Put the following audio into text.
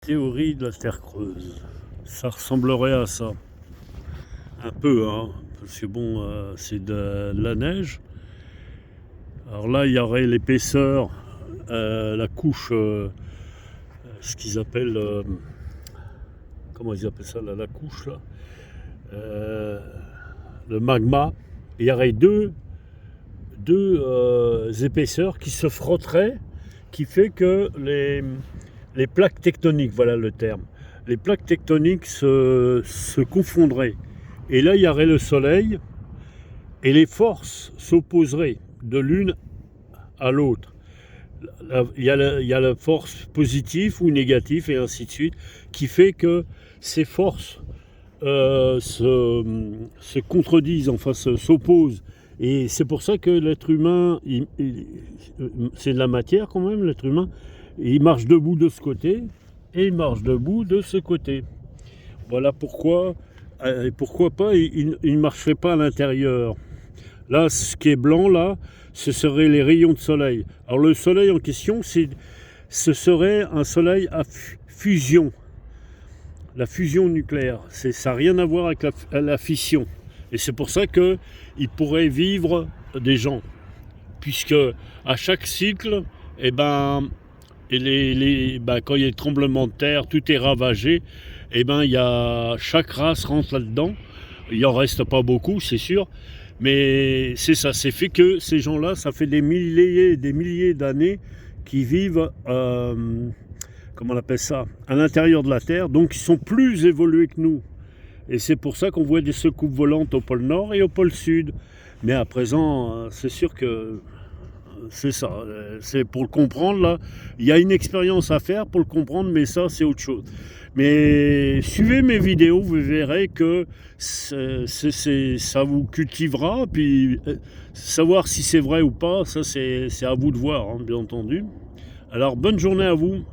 Théorie de la Terre creuse. Ça ressemblerait à ça. Un peu, hein. Parce que bon, c'est de la neige. Alors là, il y aurait l'épaisseur, la couche, ce qu'ils appellent, comment ils appellent ça là, la couche là, Euh, le magma. Il y aurait deux épaisseurs qui se frotteraient, qui fait que les plaques tectoniques, voilà le terme, les plaques tectoniques se confondraient. Et là, il y aurait le soleil, et les forces s'opposeraient de l'une à l'autre. Il y a la force positive ou négative, et ainsi de suite, qui fait que ces forces se contredisent, enfin s'opposent. Et c'est pour ça que l'être humain, c'est de la matière quand même, l'être humain, il marche debout de ce côté et il marche debout de ce côté. Voilà pourquoi, et pourquoi pas, il ne marcherait pas à l'intérieur. Là, ce qui est blanc, là, ce seraient les rayons de soleil. Alors le soleil en question, ce serait un soleil à fusion. La fusion nucléaire, ça n'a rien à voir avec la fission. Et c'est pour ça qu'il pourrait vivre des gens. Puisque à chaque cycle, eh ben, quand il y a des tremblements de terre, tout est ravagé, eh ben, chaque race rentre là-dedans. Il en reste pas beaucoup, c'est sûr. Mais c'est ça, c'est fait que ces gens-là, ça fait des milliers d'années qu'ils vivent, comment on appelle ça, à l'intérieur de la Terre, donc ils sont plus évolués que nous. Et c'est pour ça qu'on voit des soucoupes volantes au pôle Nord et au pôle Sud. Mais à présent, c'est sûr que c'est ça. C'est pour le comprendre, là, il y a une expérience à faire pour le comprendre, mais ça, c'est autre chose. Mais suivez mes vidéos, vous verrez que ça vous cultivera. Puis savoir si c'est vrai ou pas, ça, c'est à vous de voir, hein, bien entendu. Alors, bonne journée à vous.